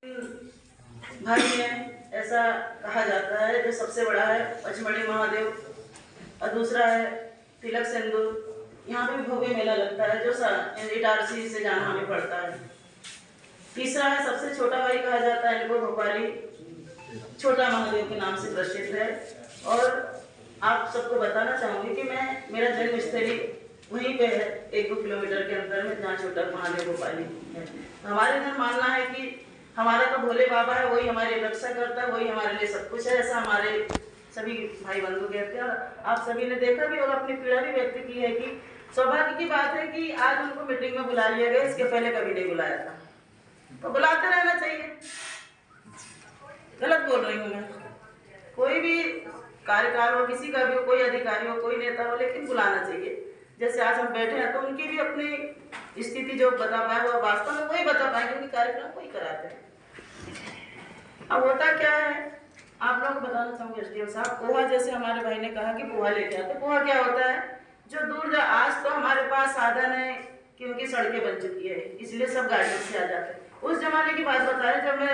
भाई है ऐसा कहा जाता है। जो सबसे बड़ा है पचमढ़ी महादेव और दूसरा है तिलक सिंदूर। यहाँ पे भी भव्य मेला लगता है जो इटारसी से जाना हमें पड़ता है। तीसरा है सबसे छोटा भाई कहा जाता है इनको भोपाली छोटा महादेव के नाम से प्रसिद्ध है। और आप सबको बताना चाहूँगी कि मेरा जन्म स्थली वहीं पे है 1-2 किलोमीटर के अंतर में जहाँ छोटा महादेव भोपाली है। हमारे इधर मानना है कि हमारा तो भोले बाबा है, वही हमारी रक्षा करता है, वही हमारे लिए सब कुछ है, ऐसा हमारे सभी भाई बंधु कहते हैं। और आप सभी ने देखा भी होगा, अपनी पीड़ा भी व्यक्त की है कि सौभाग्य की बात है कि आज उनको मीटिंग में बुला लिया गया, इसके पहले कभी नहीं बुलाया था। तो बुलाते रहना चाहिए। गलत बोल रही हूँ मैं? कोई भी कार्यकाल हो, किसी का भी हो, कोई अधिकारी हो, कोई नेता हो, लेकिन बुलाना चाहिए। जैसे आज हम बैठे हैं तो उनकी भी अपनी स्थिति जो बता पाए वो वास्तव में वही बता पाएंगे, उनके कार्यक्रम वही कराते हैं। अब होता क्या है आप लोगों को बताना चाहूँगी एसडीएम साहब। पोहा जैसे हमारे भाई ने कहा कि पोहा लेके आते। पोहा क्या होता है? जो दूर जा, आज तो हमारे पास साधन है क्योंकि सड़कें बन चुकी है, इसलिए सब गाड़ियों से आ जाते हैं। उस जमाने की बात बता रहे, जब मैं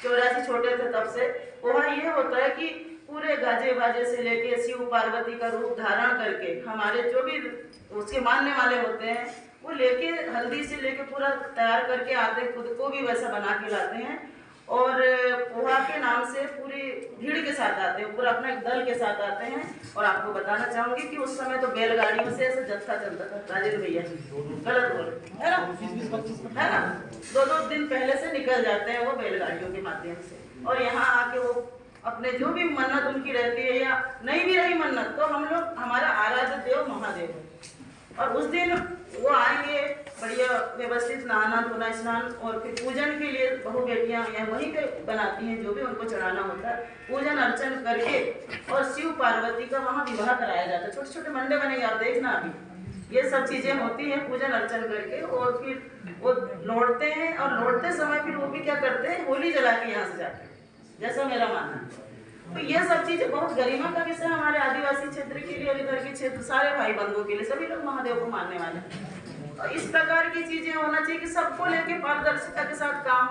84 छोटे थे तब से पोहा ये होता है कि पूरे गाजे बाजे से लेके शिव पार्वती का रूप धारण करके हमारे जो भी उसके मानने वाले होते हैं वो लेके हल्दी से लेके पूरा तैयार करके आते हैं, खुद को भी वैसा बना के लाते हैं। और पोहा के नाम से पूरी भीड़ के साथ आते हैं, पूरा अपना एक दल के साथ आते हैं। और आपको बताना चाहूंगी कि उस समय तो बैलगाड़ियों से ऐसे जत्था चलता था। राजेंद्र भैया गलत बोल है ना? 2-2 दिन पहले से निकल जाते हैं वो बैलगाड़ियों के माध्यम से, और यहाँ आके वो अपने जो भी मन्नत उनकी रहती है या नहीं भी रही मन्नत, तो हम लोग हमारा आराध्य देव महादेव है। और उस दिन वो आएंगे बढ़िया व्यवस्थित नहाना धोना स्नान, और फिर पूजन के लिए बहु बेटियां यहाँ वहीं पे बनाती हैं जो भी उनको चढ़ाना होता है, पूजन अर्चन करके और शिव पार्वती का वहाँ विवाह कराया जाता है। छोटे छोटे मंडे बनेंगे, आप देखना अभी ये सब चीजें होती हैं पूजन अर्चन करके। और फिर वो लौटते हैं, और लौटते समय फिर वो भी क्या करते हैं, होली जला के यहाँ से जाते हैं, जैसा मेरा मानना है। तो ये सब चीजें बहुत गरिमा का विषय हमारे आदिवासी क्षेत्र के लिए और इधर के क्षेत्र सारे भाई बंधुओं के लिए, सभी लोग महादेव को मानने वाले हैं। और इस प्रकार की चीजें होना चाहिए कि सबको लेके पारदर्शिता के साथ काम,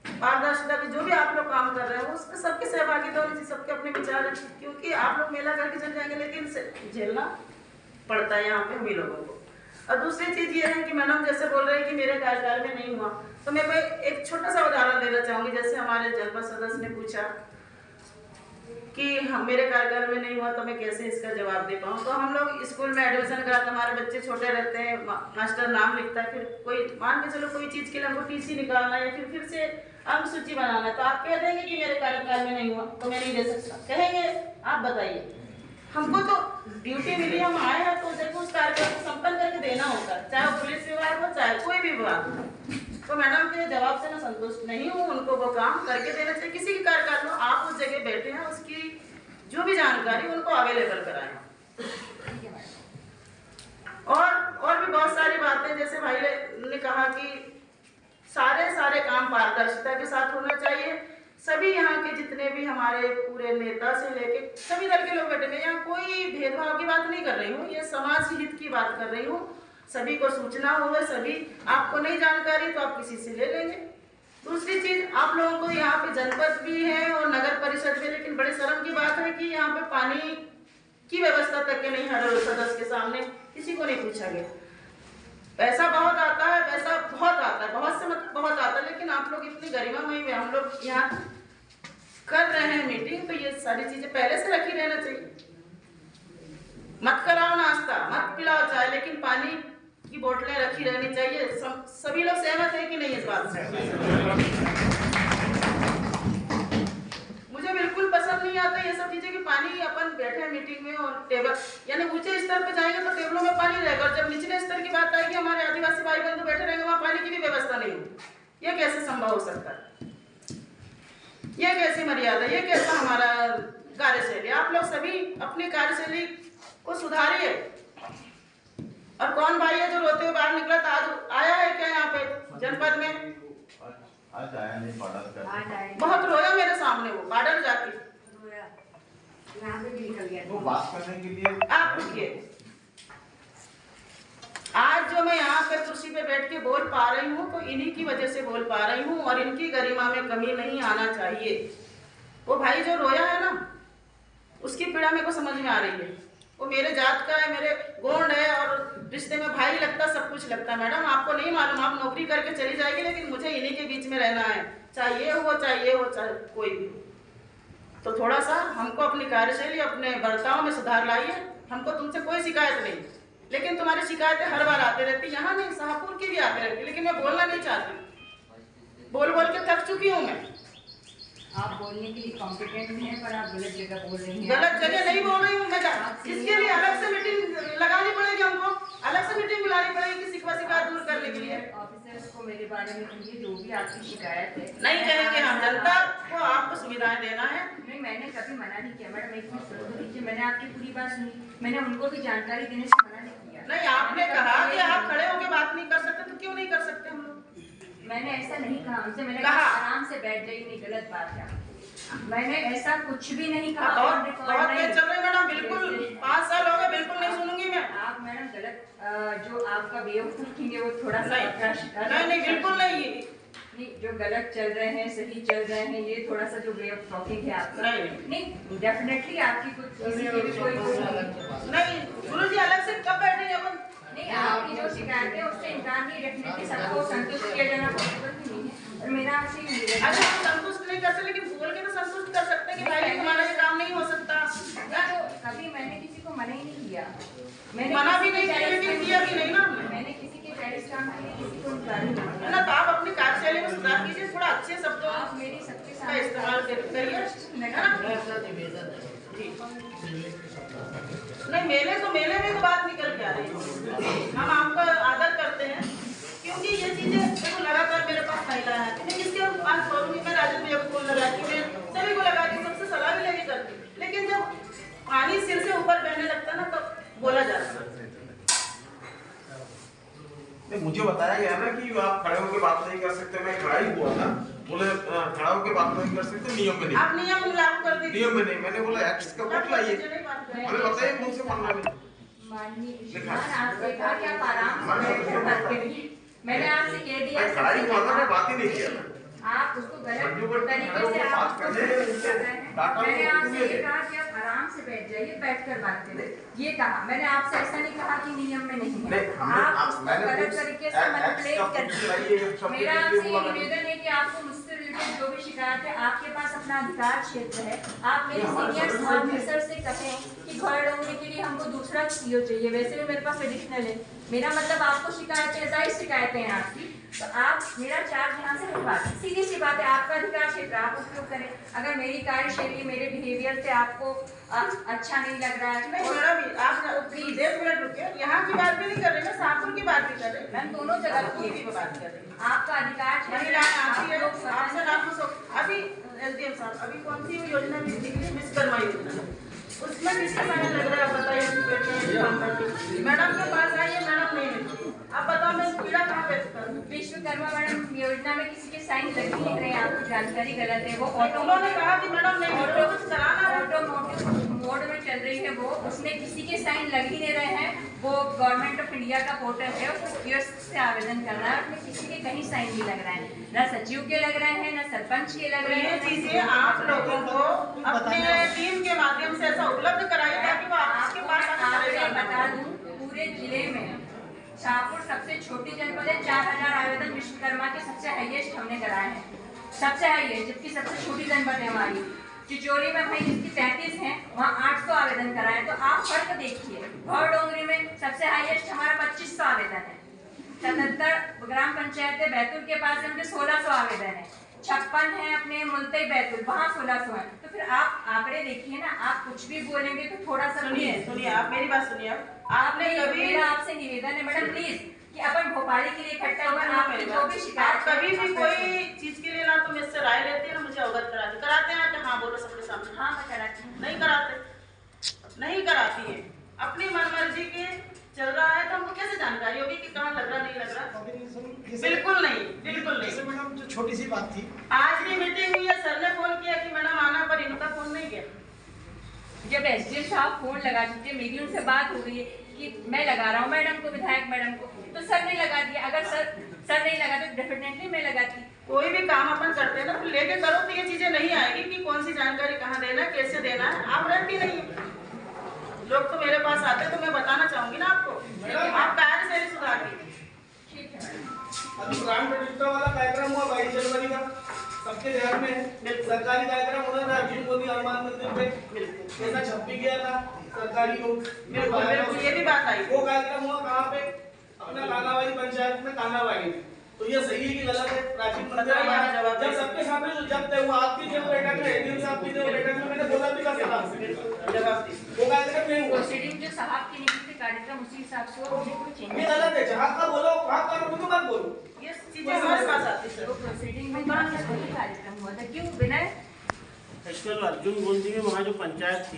पारदर्शिता के जो भी आप लोग काम कर रहे हो उसमें सबकी सहभागिता होनी चाहिए, सबके अपने विचार है। क्योंकि आप लोग मेला करके चले जाएंगे लेकिन झेलना पड़ता है यहाँ पे हम लोगों को। और दूसरी चीज ये है कि मैडम जैसे बोल रहे हैं कि मेरे कार्यकाल में नहीं हुआ, तो मैं एक छोटा सा उदाहरण देना चाहूंगी। जैसे हमारे जनपद सदस्य ने पूछा कि मेरे कार्यकाल में नहीं हुआ तो मैं कैसे इसका जवाब दे पाऊँ। तो हम लोग स्कूल में एडमिशन कराते, हमारे बच्चे छोटे रहते हैं, मास्टर नाम लिखता है, फिर कोई मान के चलो कोई चीज़ के लिए हमको टीसी निकालना है, फिर से अंक सूची बनाना है, तो आप कह देंगे कि मेरे कार्यकाल में नहीं हुआ तो मैं नहीं दे सकता, कहेंगे? आप बताइए। हमको तो ड्यूटी मिली, हम आए हैं तो देखो उस कार्यक्रम को संपन्न करके देना होता है, चाहे वो पुलिस विभाग हो चाहे कोई भी विभाग हो। तो मैडम के जवाब से मैं संतुष्ट नहीं हूँ, उनको वो काम करके देना चाहिए। किसी भी कार्यकाल में आप उस जगह बैठे हैं, उसकी जो भी जानकारी उनको अवेलेबल कराएं। और भी बहुत सारी बातें, जैसे भाई ने कहा कि सारे काम पारदर्शिता के साथ होना चाहिए। सभी यहाँ के जितने भी हमारे पूरे नेता से लेके सभी दल के लोग बैठे हैं, यहाँ कोई भेदभाव की बात नहीं कर रही हूँ, ये समाज हित की बात कर रही हूँ। सभी को सूचना होगा, सभी आपको नहीं जानकारी तो आप किसी से ले लेंगे। दूसरी चीज, आप लोगों को यहाँ पे जनपद भी है और नगर परिषद भी, लेकिन बड़े शर्म की बात है कि यहाँ पे पानी की व्यवस्था तक के नहीं, हर सदस्य के सामने किसी को नहीं पूछा गया। पैसा बहुत आता है, पैसा बहुत आता है, बहुत से मतलब बहुत आता है, लेकिन आप लोग इतनी गरिमामयी में हम लोग यहाँ कर रहे हैं मीटिंग, तो ये सारी चीजें पहले से रखी रहना चाहिए। मत कराओ नाश्ता, मत पिलाओ चाय, लेकिन पानी की बोतलें रखी रहनी चाहिए। सभी लोग सहमत है कि नहीं इस बात से? मुझे बिल्कुल पसंद नहीं आता ये सब चीजें कि पानी अपन बैठे मीटिंग में और टेबल, यानी ऊंचे स्तर पे जाएंगे तो टेबलों में पानी रहेगा, और जब निचले स्तर की बात आएगी हमारे आदिवासी भाई बंधु बैठे रहेंगे वहाँ पानी की भी व्यवस्था नहीं होगी। ये कैसे संभव हो सकता है? ये कैसी मर्यादा, ये कैसा हमारा कार्यशैली? आप लोग सभी अपनी कार्यशैली को सुधारिए। और कौन भाई है जो रोते हुए बाहर निकला था? आज आया है क्या यहाँ पे जनपद में? आज आया नहीं, बहुत रोया मेरे सामने, वो बाडर जाके वो बात करने के लिए आप रुकिए। आज जो मैं यहाँ पे कुर्सी पे बैठ के बोल पा रही हूँ तो इन्हीं की वजह से बोल पा रही हूँ, और इनकी गरिमा में कमी नहीं आना चाहिए। वो भाई जो रोया है ना, उसकी पीड़ा मेरे को समझ में आ रही है। वो मेरे जात का है, मेरे गोंड है, और रिश्ते में भाई लगता, सब कुछ लगता। मैडम आपको नहीं मालूम, आप नौकरी करके चली जाएगी, लेकिन मुझे इन्हीं के बीच में रहना है, चाहे ये हो चाहे कोई भी। तो थोड़ा सा हमको अपनी कार्यशैली, अपने बर्ताव में सुधार लाइए। हमको तुमसे कोई शिकायत नहीं, लेकिन तुम्हारी शिकायतें हर बार आती रहती, यहाँ नहीं शाहपुर की भी आती रहती, लेकिन मैं बोलना नहीं चाहती। बोल बोल के थक चुकी हूँ मैं। आप बोलने के लिए कॉम्पिटेंट हैं, पर आप गलत जगह बोल रही हैं। गलत जगह नहीं बोल रही हूँ मैं, इसके लिए अलग से मीटिंग लगानी पड़ेगी, हमको अलग से मीटिंग बुलानी पड़ेगी शिकायत दूर करने के लिए। ऑफिसर्स को मेरे बारे में कहिए, जो भी आपकी शिकायत है। नहीं कहेंगे हम, जनता को आपको सुविधाएं देना है। नहीं, मैंने कभी मना नहीं किया मैडम, एक मिनट सुन लीजिए, मैंने आपकी पूरी बात सुनी, मैंने उनको भी जानकारी देने से मना नहीं किया। नहीं, आपने कहा कि आप खड़े होकर बात नहीं कर सकते, तो क्यों नहीं कर सकते हम लोग? मैंने ऐसा नहीं कहा हमसे, मैंने कहा आराम से बैठ जाइए, नहीं गलत बात है। मैंने ऐसा कुछ भी नहीं कहा। बहुत तेज चल रही मैडम, बिल्कुल 5 साल हो गए, बिल्कुल नहीं सुनूंगी मैं। आप मैडम गलत, जो आपका वे ऑफ थिंकिंग है वो थोड़ा सा नहीं बिल्कुल नहीं, जो गलत चल रहे हैं सही चल रहे हैं, ये थोड़ा सा जो वे ऑफ टॉकिंग है आपका नहीं डेफिनेटली आपकी कुछ किसी की भी कोई नहीं। गुरु जी अलग से कब बैठेंगे अपन? नहीं, आपकी जो शिकायत है उससे इनकार नहीं, डेफिनेटली सबको संतुष्ट किया जाना पॉसिबल भी नहीं है, और मेरा आपसे ये निवेदन। अच्छा, हम संतुष्ट नहीं कर सकते, लेकिन बोल के तो संतुष्ट कर सकते हैं कि भाई तुम्हारा ये काम नहीं हो सकता। तो कभी मैंने किसी को मना ही नहीं किया, मैंने मना भी नहीं किया, लेकिन किया भी नहीं ना। मैंने किसी के जायज काम के लिए किसी को इनकार नहीं किया ना। तो आप अपनी कार्यशैली में सुधार कीजिए, थोड़ा अच्छे शब्दों आप मेरी सबके का सामने इस्तेमाल करिए। नहीं, मेले में तो बात निकल के आ रही है। हम आपका आदर करते हैं, क्योंकि ये चीजें देखो लगातार मेरे पास महिला है, मैं किसके पास बोलूंगी? मैं राजू भैया को फोन लगाती, मैं सभी को लगाती, सबसे सलाह भी लेके करती, लेकिन जब पानी सिर से ऊपर बहने लगता है ना, तब बोला जाता है। मुझे बताया गया ना कि आप खड़े होकर बात नहीं कर सकते, मैं खड़ा ही हुआ था, बोले खड़ा होकर बात नहीं कर सकते, नियम में नहीं। आप नियम लागू कर दीजिए। नियम में नहीं, मैंने बोला एक्ट का बुक लाइए, मैंने बताया मुझे से मानना नहीं। माननीय श्रीमान, आपसे कहा कि आप आराम से बैठकर बात करिए, मैंने आपसे कह दिया मैं खड़ा ही हुआ था, मैं बात ही नहीं किया। आप उसको गलत तरीके से आप उसको कर रहे हैं। मैंने आपसे ये कहा कि आप आराम से बैठ जाइए, बैठकर बात करें, ये कहा। मैंने आपसे ऐसा नहीं कहा कि नियम में नहीं है, आप उसको गलत तरीके से मैनिपुलेट करते। मेरा आपसे ये निवेदन है कि आपको मुझसे रिलेटेड जो भी शिकायत है, आपके पास अपना अधिकार क्षेत्र है, आप मेरे सीनियर ऑफिसर से कहें कि घर डोंगरी के लिए हमको दूसरा सीओ चाहिए, वैसे भी मेरे पास एडिशनल है। मेरा मतलब आपको शिकायतें, जायज शिकायतें हैं आपकी, तो आप मेरा चार्ज यहाँ से हटवा दें। सीधी सी बात है, आपका अधिकार क्षेत्र, आप उपयोग करें। अगर मेरी कार्यशैली, मेरे बिहेवियर से आपको अच्छा नहीं लग रहा है, नहीं मैडम, आप प्लीज 1 मिनट रुकिए। यहाँ की बात भी नहीं कर रहे, मैं शाहपुर की बात भी कर रही, मैम दोनों जगह की बात कर रही। आपका अधिकार महिला अभी एसडीएम साहब, अभी कौन सी योजना निकली? विश्वकर्मा योजना, उसमें किसका साइन लग रहा है? बताइए। मैडम के पास आइए, मैडम नहीं मिलती, आप बताओ मैं पीड़ा कहाँ व्यक्त करूँ? विश्वकर्मा मैडम योजना में किसी के साइन लग नहीं रहे हैं, आपको जानकारी गलत है। वो ऑटो ने कहा कि मैडम नहीं, ऑटो चलाना ऑटोमोटिव मोड में चल रही है वो, उसमें किसी के साइन लग ही नहीं रहे हैं। वो गवर्नमेंट ऑफ इंडिया का पोर्टल है, उसको पीएस से आवेदन करना है, उसमें किसी के कहीं साइन नहीं लग रहा है, ना सचिव के लग रहे हैं, ना सरपंच के लग रहे हैं। ये चीजें आप लोगों को अपने टीम के माध्यम से ऐसा उपलब्ध कराइए ताकि वो आपके पास बता दूं, पूरे जिले में शाहपुर सबसे छोटी जनपद है, 4000 आवेदन विश्वकर्मा के सबसे हाईएस्ट हमने कराए हैं, सबसे हाईएस्ट, जबकि सबसे छोटी जनपद है हमारी। चिचोरी में भाई जिसकी 33 हैं, वहाँ 800 आवेदन कराए। तो आप फर्क देखिए, भौर डोंगरी में सबसे हाईएस्ट हमारा 2500 आवेदन है, 77 ग्राम पंचायत है, बैतूल के पास है, उनके 1600 आवेदन है, 56 है अपने मुल्तई बैतूल, वहाँ 1600 है। तो फिर आप आंकड़े देखिए ना, आप कुछ भी बोलेंगे तो थोड़ा सा सुनिए, आप मेरी बात सुनिए। आपने कभी, मेरा आपसे निवेदन है मैडम प्लीज कि अपन भोपाली के लिए इकट्ठा हुए, आपकी जो भी शिकायत, कभी भी कोई चीज के लिए ना तो मुझसे राय लेते हैं ना मुझे अवगत कराते हैं कि हाँ बोलो सबके सामने। हाँ मैं कराती हूँ। नहीं कराती है, अपनी मनमर्जी के चल रहा है, तो हमको कैसे जानकारी होगी कि कहाँ लग रहा नहीं लग रहा? बिल्कुल नहीं। मैडम जो छोटी सी बात थी, आज भी मीटिंग हुई है, सर ने फोन किया कि मैडम आना, पर इनका फोन नहीं गया। जब एसडीएम साहब फोन लगा चुके, मेरी उनसे बात हो गई है कि मैं लगा रहा हूँ मैडम को, विधायक मैडम को, तो सर ने लगा दिया, अगर सर नहीं लगा तो डेफिनेटली मैं लगाती। कोई भी काम अपन करते हैं ना तो लेके करो तो ये चीजें नहीं आएगी कि कौन सी जानकारी कहाँ देना है, कैसे देना है। आप रहती नहीं है, लोग तो मेरे पास आते तो मैं बताना चाहूंगी ना आपको, आप कार्यशैली सुधार कीजिए। ठीक है। अभी ग्राम प्रतिष्ठा वाला कार्यक्रम हुआ 22 जनवरी का, सबके ध्यान में है। सरकारी कार्यक्रम होना था अर्जुन गोदी हनुमान मंदिर पे, ऐसा छप भी गया था सरकारी को। बिल्कुल ये भी बात आई। वो कार्यक्रम हुआ कहाँ पे? अपना कानावाली पंचायत में कानावाली। तो ये सही है कि गलत है? प्राचीन मंदिर है, जब सबके सामने जो जब तय हुआ, आपकी जो बैठक में एडीएम साहब की जो बैठक में मैंने बोला भी था जवाब दी, वो कार्यक्रम नहीं हुआ। प्रोसीडिंग जो साहब की नियुक्ति कार्यक्रम उसी हिसाब से हो, मुझे कोई चेंज ये गलत है, जहाँ का बोलो वहाँ का तो मत बोलो। ये चीजें हमारे पास आती है। वो प्रोसीडिंग में वही कार्यक्रम हुआ था, क्यों विनय? एक्चुअल अर्जुन गोंदी में वहाँ जो पंचायत थी